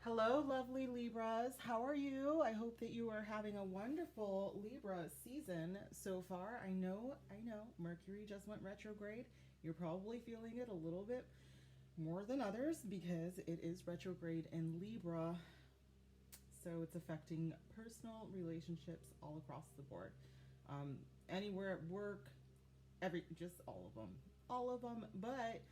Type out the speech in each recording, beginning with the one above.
Hello, lovely Libras. How are you? I hope that you are having a wonderful Libra season so far. I know, Mercury just went retrograde. You're probably feeling it a little bit more than others because it is retrograde in Libra. So it's affecting personal relationships all across the board. Anywhere at work, just all of them. But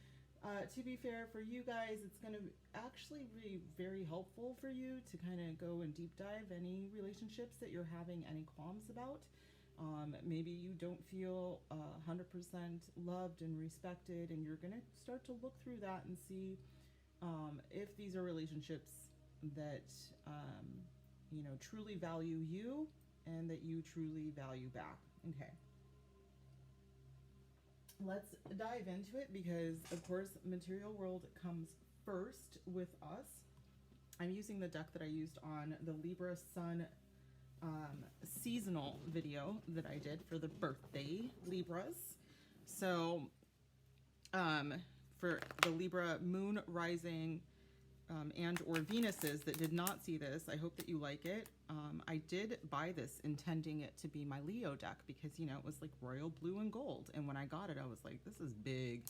to be fair, for you guys, it's going to actually be very helpful for you to kind of go and deep dive any relationships that you're having any qualms about. Maybe you don't feel 100% loved and respected, and you're going to start to look through that and see if these are relationships that truly value you and that you truly value back. Okay. Let's dive into it because, of course, material world comes first with us. I'm using the deck that I used on the Libra Sun seasonal video that I did for the birthday Libras. So, for the Libra moon rising and or Venuses that did not see this, I hope that you like it. I did buy this intending it to be my Leo deck because, it was like royal blue and gold. And when I got it, I was like, this is big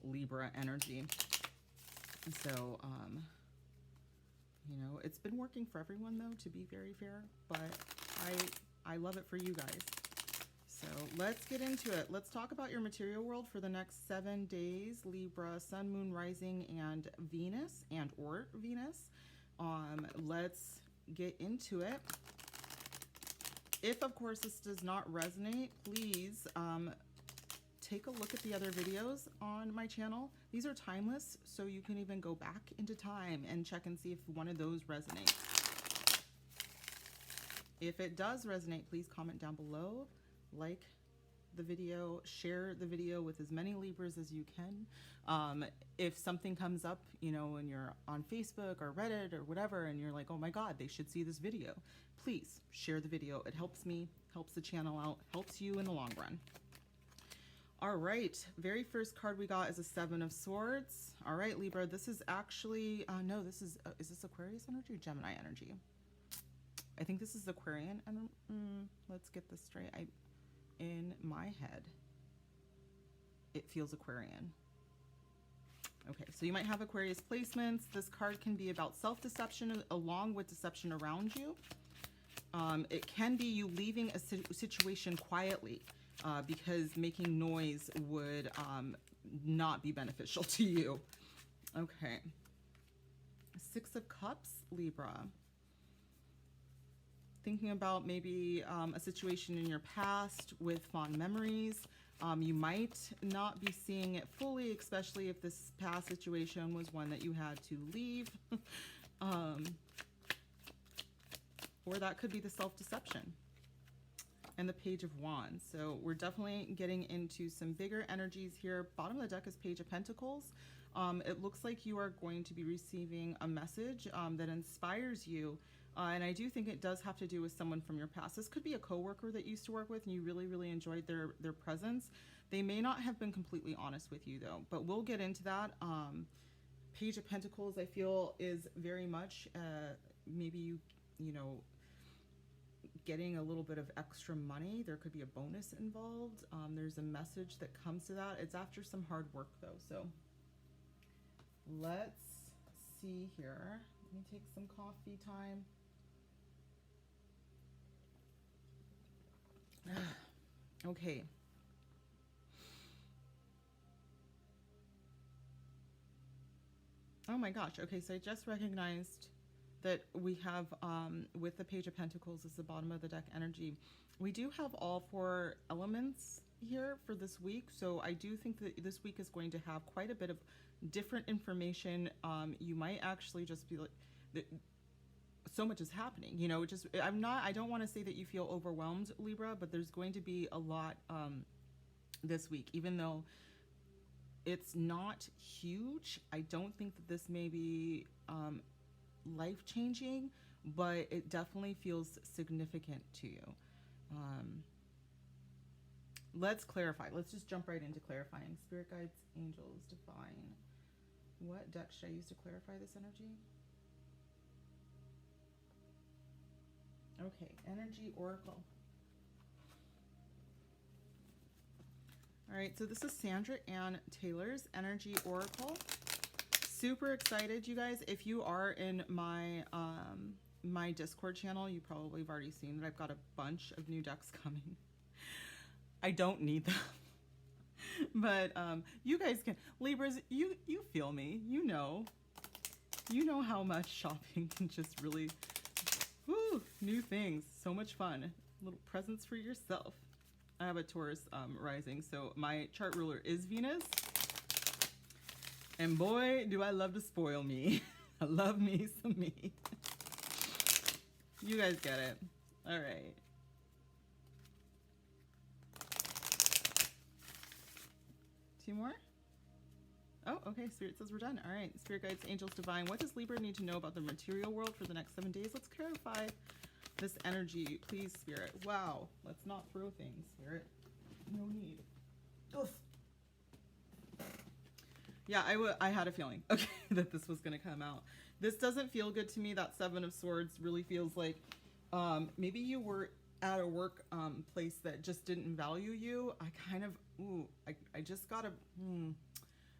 Libra energy. So, it's been working for everyone though, to be very fair, but I love it for you guys. So let's get into it. Let's talk about your material world for the next 7 days. Libra, Sun, Moon, Rising, and Venus, or Venus. Let's get into it. If, of course, this does not resonate, please take a look at the other videos on my channel. These are timeless, so you can even go back into time and check and see if one of those resonates. If it does resonate, please comment down below. Like the video, share the video with as many Libras as you can. If something comes up, when you're on Facebook or Reddit or whatever, and you're like, oh my God, they should see this video, please share the video. It helps me, helps the channel out, helps you in the long run. All right, very first card we got is a 7 of Swords. All right, Libra, this is actually, no, this is this Aquarius energy or Gemini energy? I think this is Aquarian, and let's get this straight. In my head, it feels Aquarian. Okay, so you might have Aquarius placements. This card can be about self-deception along with deception around you. It can be you leaving a situation quietly because making noise would not be beneficial to you. Okay. 6 of Cups, Libra. Thinking about maybe a situation in your past with fond memories. You might not be seeing it fully, especially if this past situation was one that you had to leave. Or that could be the self-deception. And the Page of Wands. So we're definitely getting into some bigger energies here. Bottom of the deck is Page of Pentacles. It looks like you are going to be receiving a message that inspires you. And I do think it does have to do with someone from your past. This could be a coworker that you used to work with and you really, really enjoyed their presence. They may not have been completely honest with you though, but we'll get into that. Page of Pentacles, I feel, is very much maybe getting a little bit of extra money. There could be a bonus involved. There's a message that comes to that. It's after some hard work though. So let's see here. Let me take some coffee time. Okay. Oh my gosh. Okay, so I just recognized that we have, with the Page of Pentacles as the bottom of the deck energy, we do have all 4 elements here for this week. So I do think that this week is going to have quite a bit of different information. You might actually just be like, so much is happening, I don't want to say that you feel overwhelmed, Libra, but there's going to be a lot this week, even though it's not huge. I don't think that this may be life-changing, but it definitely feels significant to you. let's clarify. Let's just jump right into clarifying. Spirit guides, angels, divine. What deck should I use to clarify this energy? Okay, energy oracle. All right, so this is Sandra Ann Taylor's energy oracle. Super excited, you guys. If you are in my my Discord channel, you probably have already seen that I've got a bunch of new decks coming. I don't need them. But you guys can, Libras, you feel me. You know how much shopping can just really, whoo, new things, so much fun. Little presents for yourself. I have a Taurus rising, so my chart ruler is Venus. And boy, do I love to spoil me. I love me some me. You guys get it. All right. Two more? Oh, okay. Spirit says we're done. All right. Spirit guides, angels, divine. What does Libra need to know about the material world for the next 7 days? Let's clarify this energy, please, Spirit. Wow. Let's not throw things, Spirit. No need. Oof. Yeah, I had a feeling, okay, that this was going to come out. This doesn't feel good to me. That Seven of Swords really feels like maybe you were at a work place that just didn't value you. I kind of, I just got a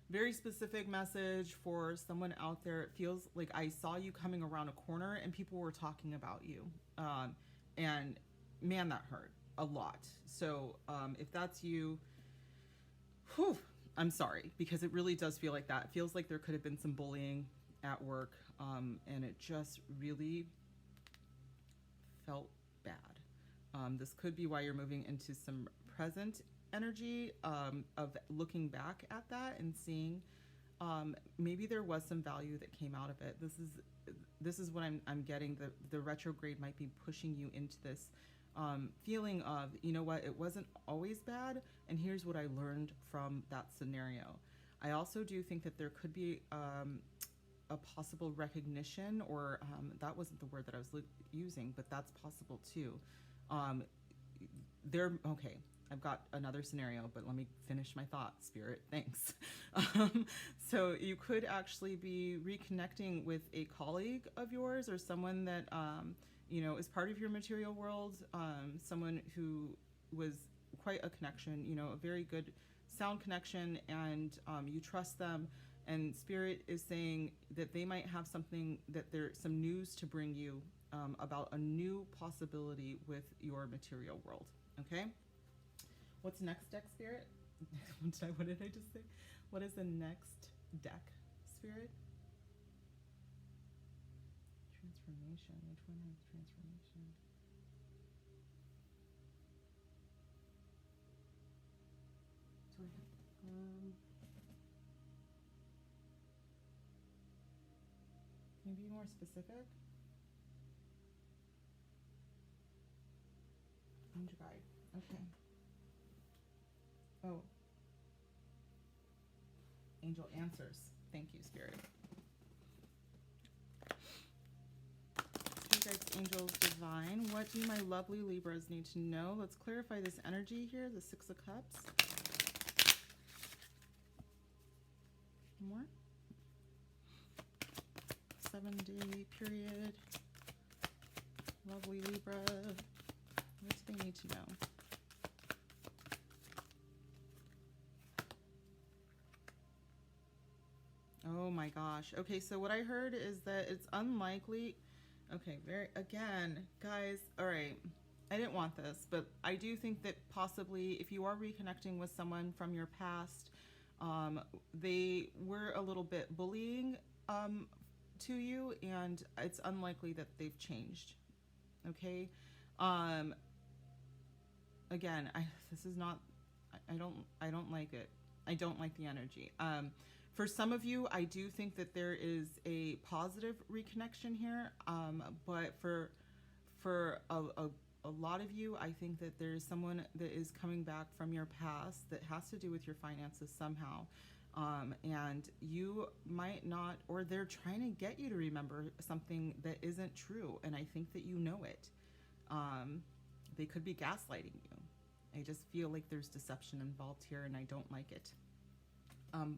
very specific message for someone out there. It feels like I saw you coming around a corner and people were talking about you. And man, that hurt a lot. So if that's you, whew, I'm sorry, because it really does feel like that. It feels like there could have been some bullying at work, and it just really felt bad. This could be why you're moving into some present energy of looking back at that and seeing maybe there was some value that came out of it. This is what I'm getting. The retrograde might be pushing you into this feeling of, you know what, it wasn't always bad, and here's what I learned from that scenario. I also do think that there could be a possible recognition, or that wasn't the word that I was using, but that's possible too. Okay, I've got another scenario, but let me finish my thought, Spirit. Thanks. So you could actually be reconnecting with a colleague of yours, or someone that is part of your material world, someone who was quite a connection, a very good sound connection, and you trust them, and Spirit is saying that they might have something, that there's some news to bring you about a new possibility with your material world. Okay? What's next deck, Spirit? What did I just say? What is the next deck, Spirit? Transformation. Which one is transformation? Can you be more specific? Angel guide. Okay. Oh. Angel answers. Thank you, Spirit. Spirit guides, angels, divine. What do my lovely Libras need to know? Let's clarify this energy here. The Six of Cups. More. 7-day period. Lovely Libra. What do they need to know? Oh my gosh. Okay, so what I heard is that it's unlikely. Okay, again, guys, all right. I didn't want this, but I do think that possibly if you are reconnecting with someone from your past, they were a little bit bullying to you, and it's unlikely that they've changed. Okay? Again, I don't like it. I don't like the energy. For some of you, I do think that there is a positive reconnection here, but for a lot of you, I think that there's someone that is coming back from your past that has to do with your finances somehow, and you might not, or they're trying to get you to remember something that isn't true, and I think that you know it. They could be gaslighting you. I just feel like there's deception involved here, and I don't like it.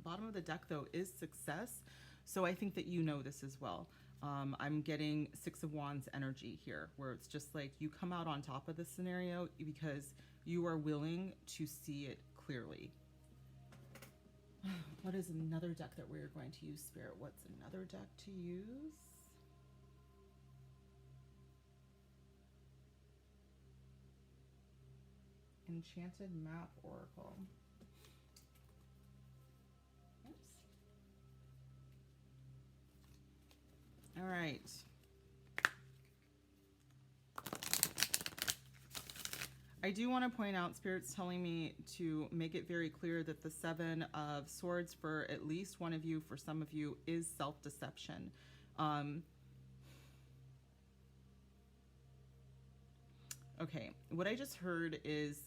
Bottom of the deck, though, is success. So I think that you know this as well. I'm getting Six of Wands energy here, where it's just like you come out on top of the scenario because you are willing to see it clearly. What is another deck that we're going to use, Spirit? What's another deck to use? Enchanted Map Oracle. Oops. All right. I do want to point out, Spirit's telling me to make it very clear that the Seven of Swords for at least one of you, for some of you, is self-deception. Okay, what I just heard is,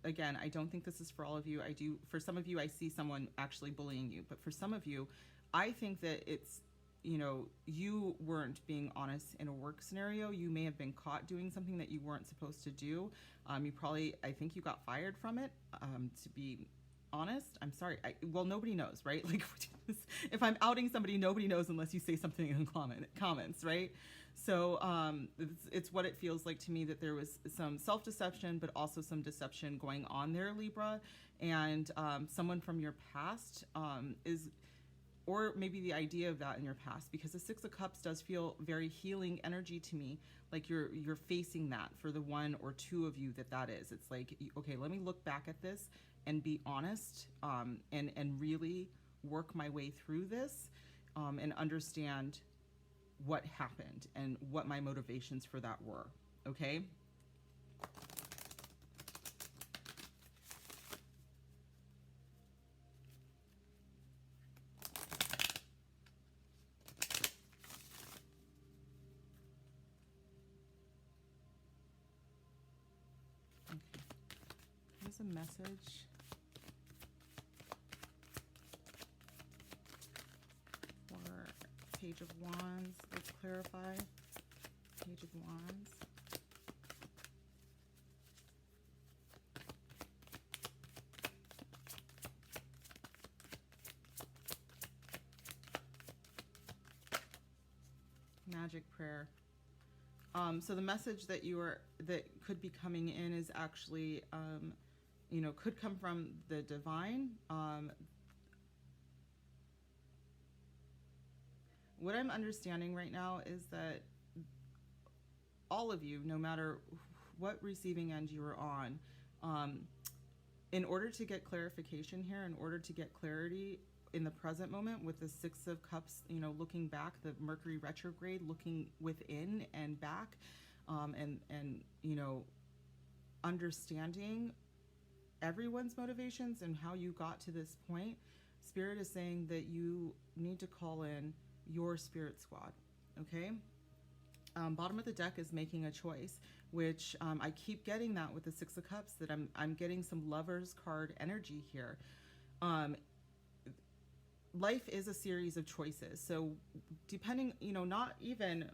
again, I don't think this is for all of you. For some of you, I see someone actually bullying you. But for some of you, I think that it's, you weren't being honest in a work scenario. You may have been caught doing something that you weren't supposed to do. I think you got fired from it, to be honest. I'm sorry. Well, nobody knows, right? Like, if I'm outing somebody, nobody knows unless you say something in comments, right? So it's what it feels like to me, that there was some self-deception, but also some deception going on there, Libra. And someone from your past or maybe the idea of that in your past, because the Six of Cups does feel very healing energy to me, like you're facing that for the one or two of you that is. It's like, okay, let me look back at this and be honest, and really work my way through this, and understand what happened and what my motivations for that were, okay? A message for Page of Wands. Let's clarify. Page of Wands. Magic prayer. So the message that that could be coming in is actually could come from the divine. What I'm understanding right now is that all of you, no matter what receiving end you are on, in order to get clarification here, in order to get clarity in the present moment with the Six of Cups, looking back, the Mercury retrograde, looking within and back, and understanding everyone's motivations and how you got to this point, Spirit is saying that you need to call in your spirit squad, okay? Bottom of the deck is making a choice, which I keep getting that with the Six of Cups, that I'm getting some Lovers card energy here. Life is a series of choices. So depending, not even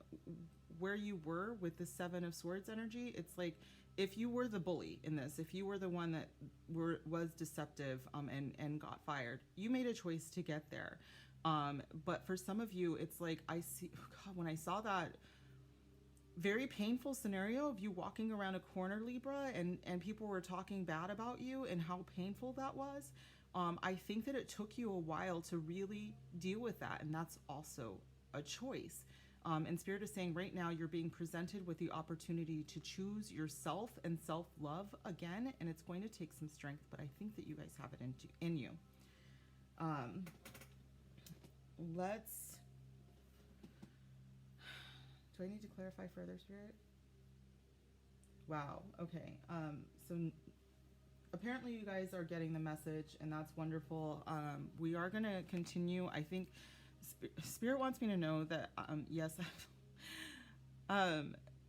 where you were with the Seven of Swords energy, it's like, if you were the bully in this, if you were the one that was deceptive and got fired, you made a choice to get there. But for some of you, it's like, when I saw that very painful scenario of you walking around a corner, Libra, and people were talking bad about you and how painful that was, I think that it took you a while to really deal with that, and that's also a choice. And Spirit is saying right now you're being presented with the opportunity to choose yourself and self-love again, and it's going to take some strength, but I think that you guys have it in you. Do I need to clarify further, Spirit? Wow, okay. So apparently you guys are getting the message, and that's wonderful. We are going to continue. I think Spirit wants me to know that, yes,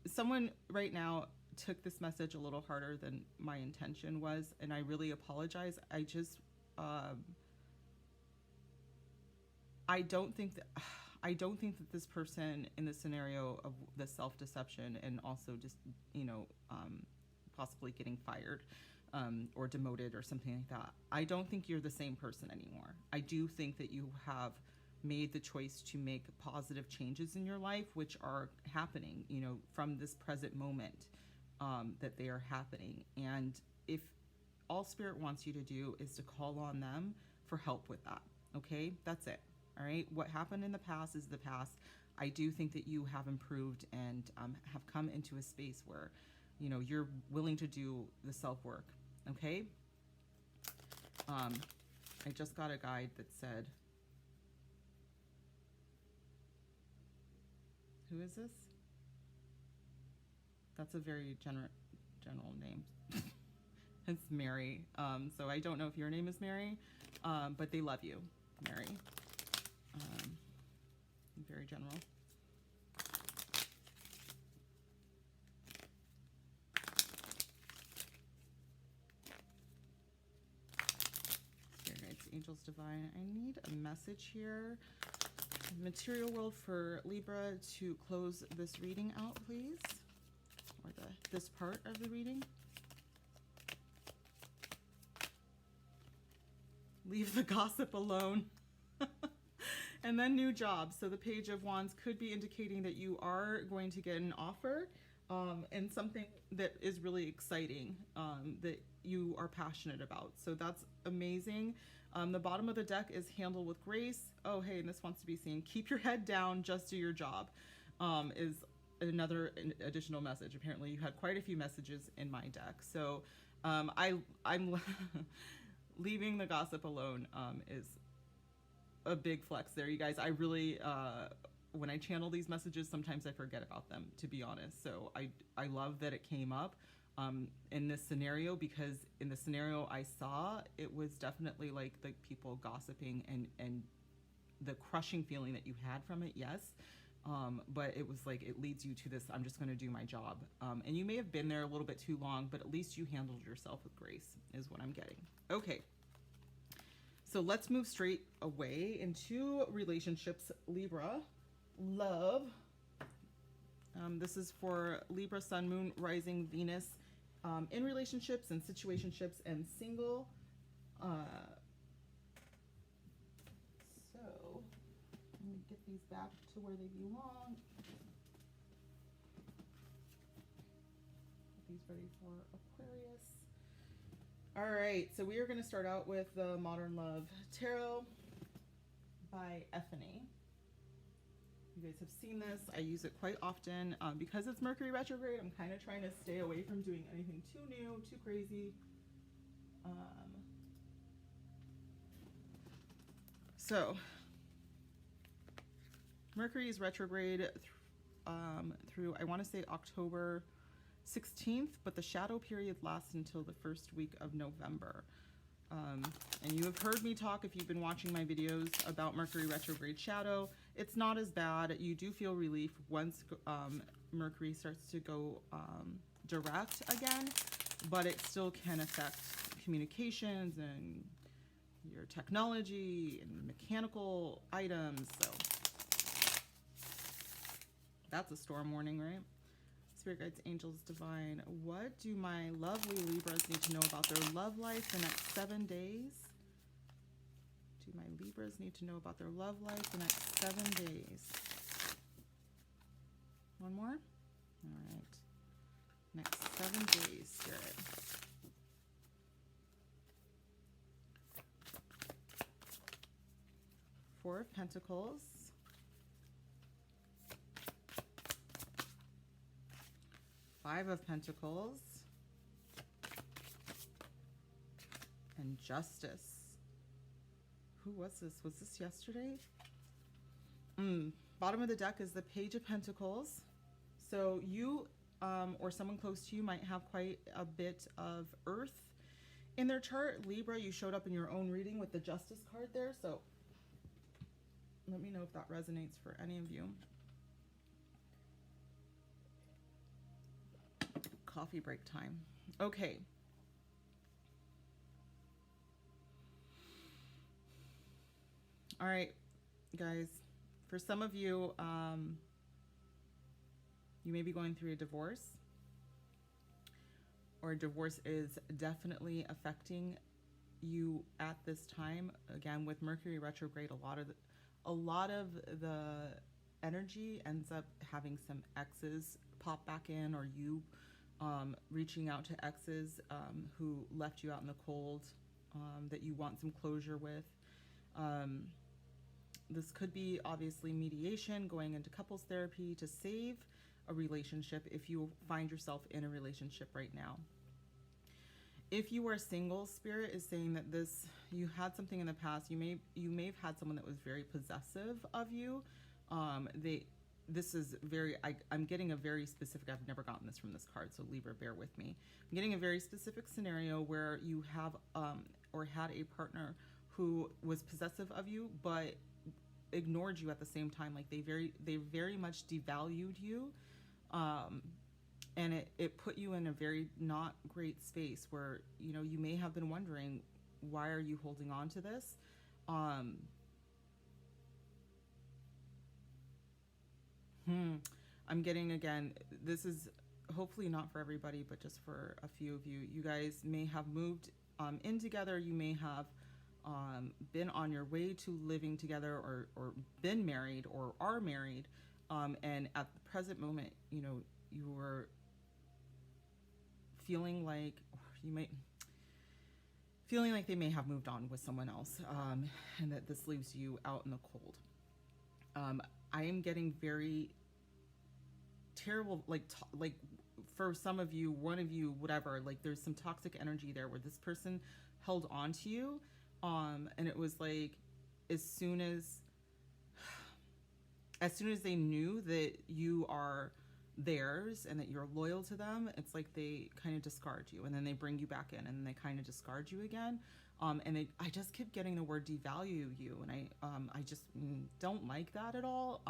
someone right now took this message a little harder than my intention was, and I really apologize. I don't think that this person in the scenario of the self-deception and also just, possibly getting fired or demoted or something like that. I don't think you're the same person anymore. I do think that you have made the choice to make positive changes in your life, which are happening, you know, from this present moment, that they are happening. And if all Spirit wants you to do is to call on them for help with that, okay? That's it, all right? What happened in the past is the past. I do think that you have improved and have come into a space where, you know, you're willing to do the self-work, okay? I just got a guide that said, who is this? That's a very general name. It's Mary. So I don't know if your name is Mary, but they love you, Mary. Very general. Spirit guides, angels, divine. I need a message here. Material world for Libra to close this reading out, please. Or this part of the reading. Leave the gossip alone. And then new jobs. So the Page of Wands could be indicating that you are going to get an offer and something that is really exciting, that you are passionate about. So that's amazing. The bottom of the deck is handle with grace. Oh, hey, and this wants to be seen. Keep your head down, just do your job, is another additional message. Apparently you had quite a few messages in my deck. So I'm leaving the gossip alone is a big flex there, you guys. I really, when I channel these messages, sometimes I forget about them, to be honest. So I love that it came up in this scenario, because in the scenario I saw, it was definitely like the people gossiping and the crushing feeling that you had from it, yes. But it was like, it leads you to this, I'm just going to do my job. And you may have been there a little bit too long, but at least you handled yourself with grace, is what I'm getting. Okay. So let's move straight away into relationships, Libra. Love. This is for Libra, Sun, Moon, Rising, Venus, in relationships and situationships and single. So let me get these back to where they belong. Get these ready for Aquarius. All right, so we are going to start out with the Modern Love Tarot by Ethany. You guys have seen this. I use it quite often. Because it's Mercury retrograde, I'm kind of trying to stay away from doing anything too new, too crazy. So, Mercury is retrograde through, I want to say, October 16th, but the shadow period lasts until the first week of November. And you have heard me talk, if you've been watching my videos, about Mercury retrograde shadow. It's not as bad. You do feel relief once Mercury starts to go direct again, but it still can affect communications and your technology and mechanical items. So that's a storm warning, right? Spirit guides, angels, divine. What do my lovely Libras need to know about their love life the next 7 days? Do my Libras need to know about their love life the next 7 days? One more? All right. Next 7 days, Spirit. Four of Pentacles. Five of Pentacles. And Justice. Who was this? Was this yesterday? Bottom of the deck is the Page of Pentacles. So you or someone close to you might have quite a bit of Earth in their chart. Libra, you showed up in your own reading with the Justice card there. So let me know if that resonates for any of you. Coffee break time. Okay. All right, guys. For some of you, you may be going through a divorce, or divorce is definitely affecting you at this time. Again, with Mercury retrograde, a lot of the energy ends up having some exes pop back in, or you reaching out to exes who left you out in the cold, that you want some closure with. This could be obviously mediation, going into couples therapy to save a relationship if you find yourself in a relationship right now. If you are single, Spirit is saying that you had something in the past. You may have had someone that was very possessive of you. I'm getting a very specific, I've never gotten this from this card, so Libra, bear with me. I'm getting a very specific scenario where you have or had a partner who was possessive of you, but ignored you at the same time. Like they very much devalued you. And it put you in a very not great space where, you may have been wondering, why are you holding on to this? I'm getting, again, this is hopefully not for everybody, but just for a few of you. You guys may have moved in together. You may have been on your way to living together, or been married or are married. And at the present moment, you were feeling like they may have moved on with someone else, and that this leaves you out in the cold. I am getting very terrible, like for some of you, one of you, whatever, like there's some toxic energy there where this person held on to you, and it was like as soon as they knew that you are theirs and that you're loyal to them, it's like they kind of discard you, and then they bring you back in, and then they kind of discard you again. I just keep getting the word devalue you, and I just don't like that at all.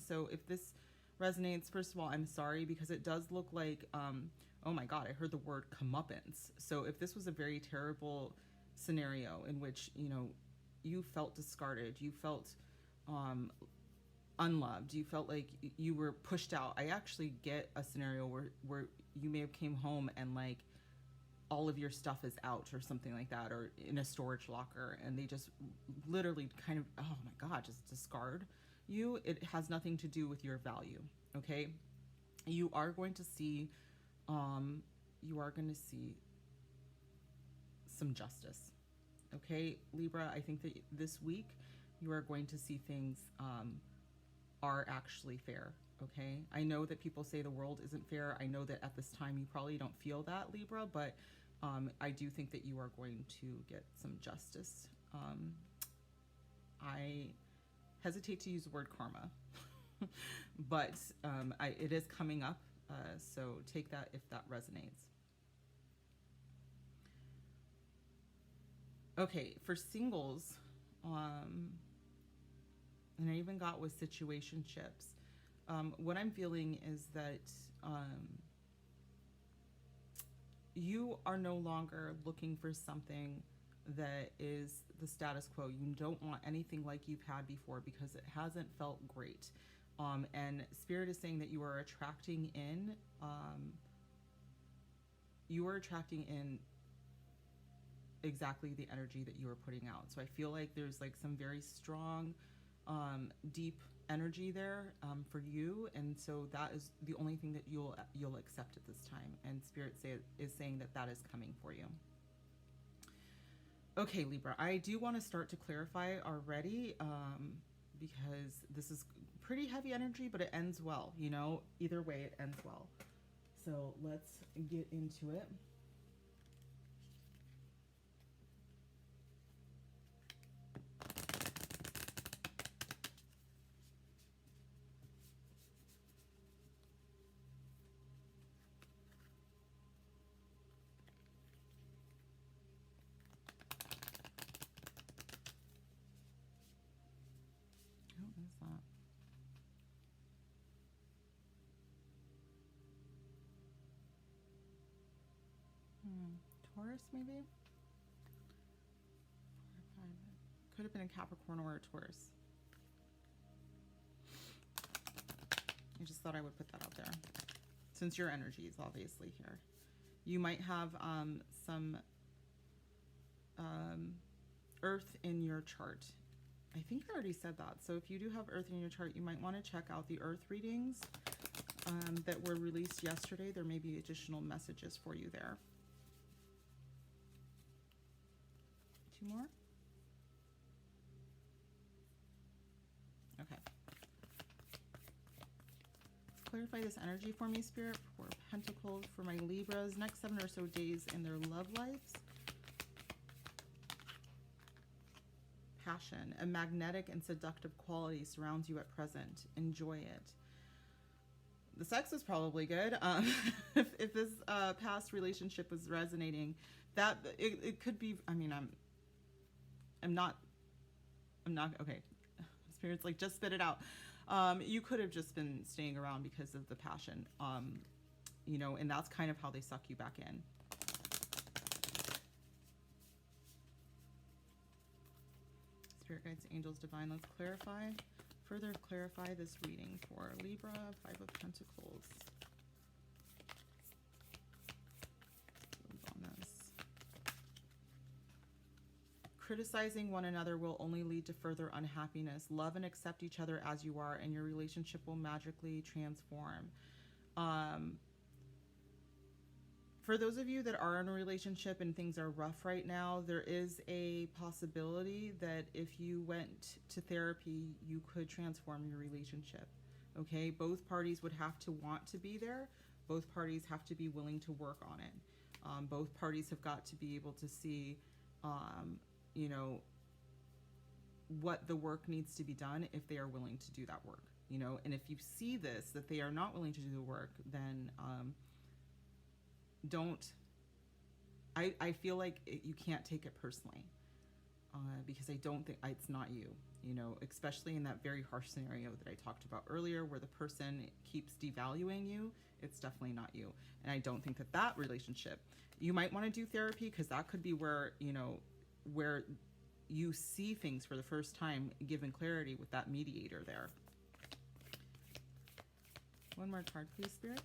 So if this resonates, first of all, I'm sorry, because it does look like, oh my God, I heard the word comeuppance. So if this was a very terrible scenario in which, you felt discarded, you felt unloved, you felt like you were pushed out. I actually get a scenario where you may have came home and like all of your stuff is out or something like that, or in a storage locker, and they just literally kind of, oh my God, just discard you. It has nothing to do with your value. Okay, you are going to see some justice. Okay, Libra, I think that this week you are going to see things are actually fair. Okay, I know that people say the world isn't fair. I know that at this time you probably don't feel that, Libra, but I do think that you are going to get some justice. I hesitate to use the word karma, but it is coming up, so take that if that resonates. Okay, for singles, and I even got with situationships, what I'm feeling is that you are no longer looking for something that is the status quo. You don't want anything like you've had before because it hasn't felt great. And Spirit is saying that you are attracting in exactly the energy that you are putting out. So I feel like there's like some very strong, deep energy there for you, and so that is the only thing that you'll accept at this time. And Spirit is saying that is coming for you. Okay, Libra, I do want to start to clarify already, because this is pretty heavy energy, but it ends well. Either way, it ends well. So let's get into it. What is that? Taurus, maybe? Could have been a Capricorn or a Taurus. I just thought I would put that out there, since your energy is obviously here. You might have some earth in your chart. I think I already said that. So if you do have earth in your chart, you might want to check out the earth readings that were released yesterday. There may be additional messages for you there. Two more. Okay. Clarify this energy for me, Spirit, for Pentacles, for my Libras, next 7 or so days in their love lives. Passion, a magnetic and seductive quality surrounds you at present. Enjoy it. The sex is probably good. If this past relationship was resonating, that it could be. I mean, I'm not. Okay. Spirit's like, just spit it out. You could have just been staying around because of the passion. You know, and that's kind of how they suck you back in. Spirit guides, angels, divine. Let's further clarify this reading for Libra, 5 of Pentacles. On this. Criticizing one another will only lead to further unhappiness. Love and accept each other as you are, and your relationship will magically transform. For those of you that are in a relationship and things are rough right now, there is a possibility that if you went to therapy, you could transform your relationship. Okay, both parties would have to want to be there. Both parties have to be willing to work on it. Both parties have got to be able to see, you know, what the work needs to be done if they are willing to do that work. You know, and if you see this, that they are not willing to do the work, then I feel like you can't take it personally, because I don't think it's not you, you know, especially in that very harsh scenario that I talked about earlier where the person keeps devaluing you. It's definitely not you. And I don't think that that relationship, you might want to do therapy, because that could be where, you know, where you see things for the first time, given clarity with that mediator there. One more card, please, Spirit.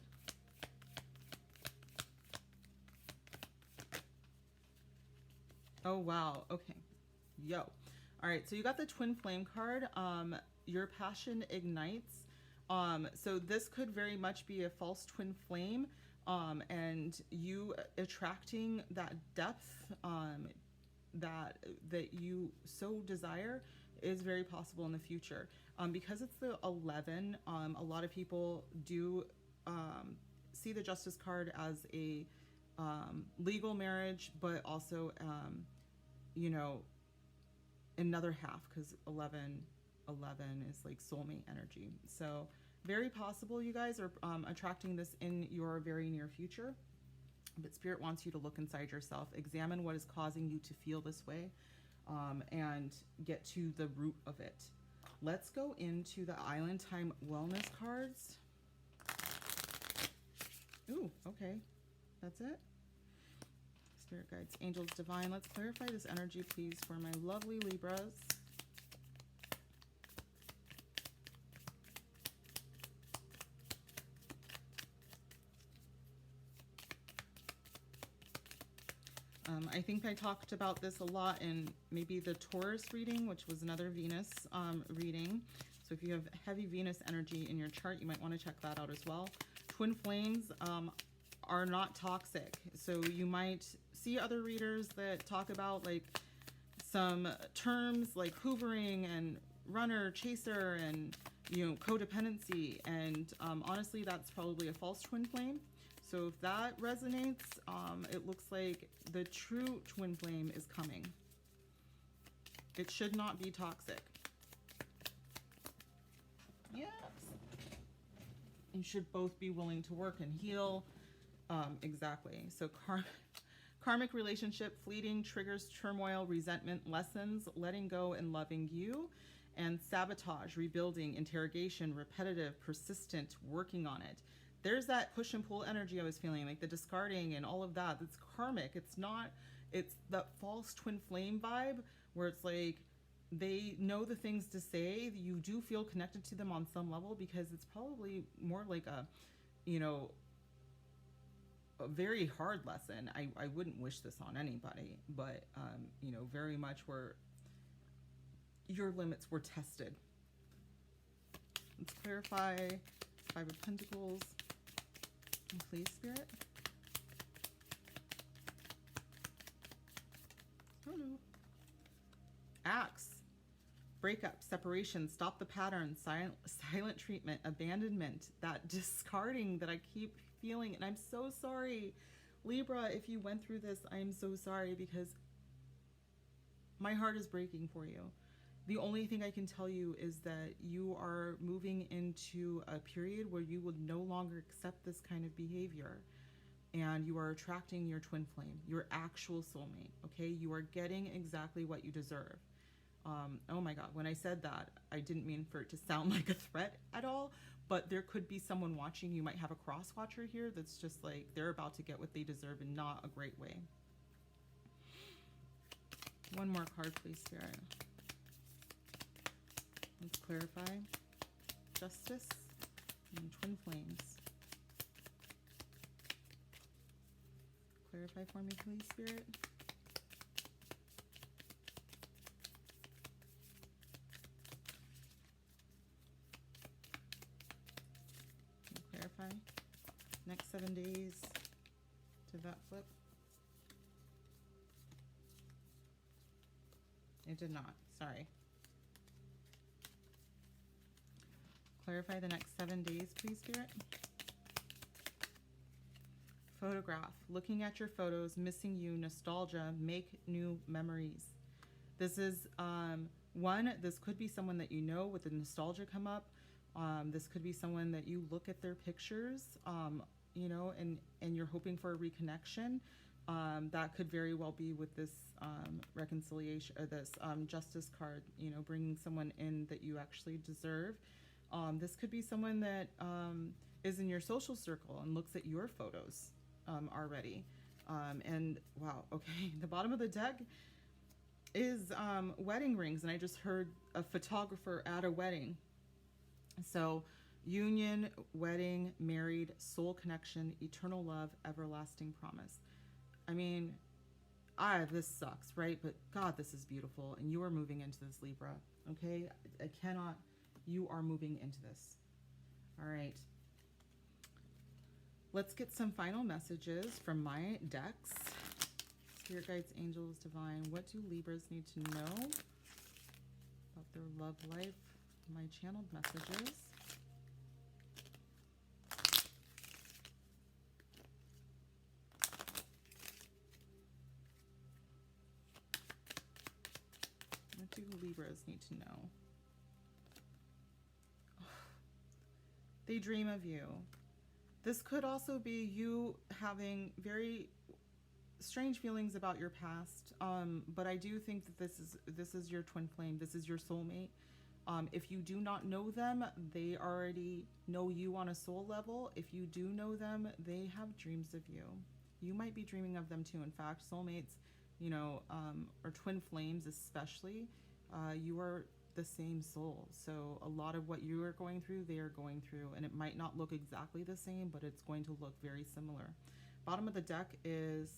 Oh, wow. Okay. Yo. All right. So you got the twin flame card. Your passion ignites. So this could very much be a false twin flame, and you attracting that depth, that you so desire is very possible in the future. Because it's the 11, a lot of people do see the Justice card as a legal marriage, but also you know, another half, because 11 is like soulmate energy. So very possible you guys are attracting this in your very near future. But Spirit wants you to look inside yourself, examine what is causing you to feel this way, and get to the root of it. Let's go into the Island Time Wellness cards. Ooh, okay. That's it. Spirit guides, angels, divine. Let's clarify this energy, please, for my lovely Libras. I think I talked about this a lot in maybe the Taurus reading, which was another Venus reading. So if you have heavy Venus energy in your chart, you might want to check that out as well. Twin flames are not toxic. So you might see other readers that talk about like some terms like hoovering and runner, chaser, and, you know, codependency. And honestly, that's probably a false twin flame. So if that resonates, it looks like the true twin flame is coming. It should not be toxic. Yes. You should both be willing to work and heal. Exactly. So karmic relationship, fleeting, triggers turmoil, resentment, lessons, letting go and loving you. And sabotage, rebuilding, interrogation, repetitive, persistent, working on it. There's that push and pull energy I was feeling, like the discarding and all of that. It's karmic. It's not, it's that false twin flame vibe where it's like they know the things to say. You do feel connected to them on some level, because it's probably more like a, you know, a very hard lesson. I wouldn't wish this on anybody, but, you know, very much where your limits were tested. Let's clarify Five of Pentacles. And please, Spirit. Oh no. Axe. Breakup, separation, stop the pattern, silent treatment, abandonment, that discarding that I keep feeling. And I'm so sorry. Libra, if you went through this, I'm so sorry, because my heart is breaking for you. The only thing I can tell you is that you are moving into a period where you will no longer accept this kind of behavior. And you are attracting your twin flame, your actual soulmate, okay? You are getting exactly what you deserve. Oh my God, when I said that, I didn't mean for it to sound like a threat at all, but there could be someone watching. You might have a cross watcher here that's just like, they're about to get what they deserve in not a great way. One more card, please, Spirit. Let's clarify. Justice and twin flames. Clarify for me, please, Spirit. Clarify. Next 7 days to that flip. It did not. Sorry. Clarify the next 7 days, please, Spirit. Photograph. Looking at your photos, missing you, nostalgia, make new memories. This is one, this could be someone that you know with the nostalgia come up. This could be someone that you look at their pictures, you know, and you're hoping for a reconnection. That could very well be with this reconciliation, or this justice card, you know, bringing someone in that you actually deserve. This could be someone that is in your social circle and looks at your photos already. And wow, okay, the bottom of the deck is wedding rings, and I just heard a photographer at a wedding. So union, wedding, married, soul connection, eternal love, everlasting promise. I mean, this sucks, right? But God, this is beautiful. And you are moving into this, Libra. Okay? I cannot, you are moving into this. All right. Let's get some final messages from my decks. Spirit guides, angels, divine. What do Libras need to know about their love life? My channeled messages. What do Libras need to know? They dream of you. This could also be you having very strange feelings about your past, but I do think that this is your twin flame. This is your soulmate. If you do not know them, they already know you on a soul level. If you do know them, they have dreams of you. You might be dreaming of them too. In fact, soulmates, you know, or twin flames especially, you are the same soul. So a lot of what you are going through, they are going through, and it might not look exactly the same, but it's going to look very similar. Bottom of the deck is,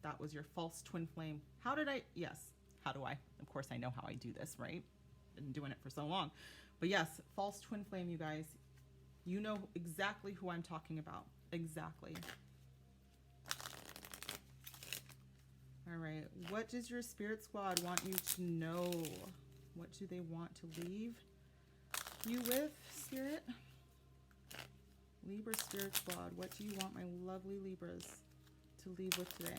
that was your false twin flame. How did I, yes, how do I? Of course I know how I do this, right? Been doing it for so long. But yes, false twin flame, you guys. You know exactly who I'm talking about. Exactly. All right. What does your spirit squad want you to know? What do they want to leave you with, Spirit? Libra Spirit Squad. What do you want my lovely Libras to leave with today?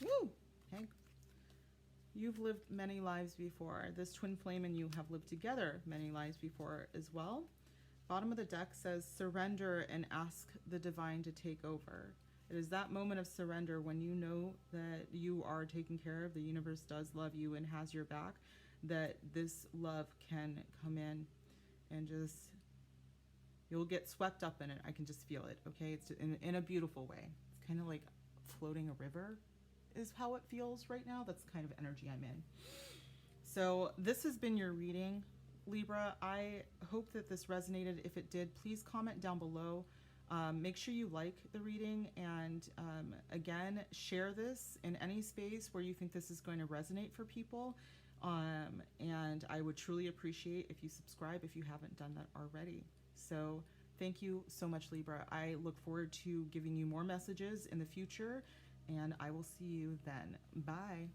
Woo! Okay. You've lived many lives before. This twin flame and you have lived together many lives before as well. Bottom of the deck says, surrender and ask the divine to take over. It is that moment of surrender when you know that you are taken care of, the universe does love you and has your back, that this love can come in and just, you'll get swept up in it. I can just feel it, okay? It's in a beautiful way. It's kind of like floating a river is how it feels right now. That's the kind of energy I'm in. So this has been your reading Libra, I hope that this resonated. If it did, please comment down below. Make sure you like the reading, and again, share this in any space where you think this is going to resonate for people. And I would truly appreciate if you subscribe if you haven't done that already. So thank you so much, Libra. I look forward to giving you more messages in the future, and I will see you then. Bye.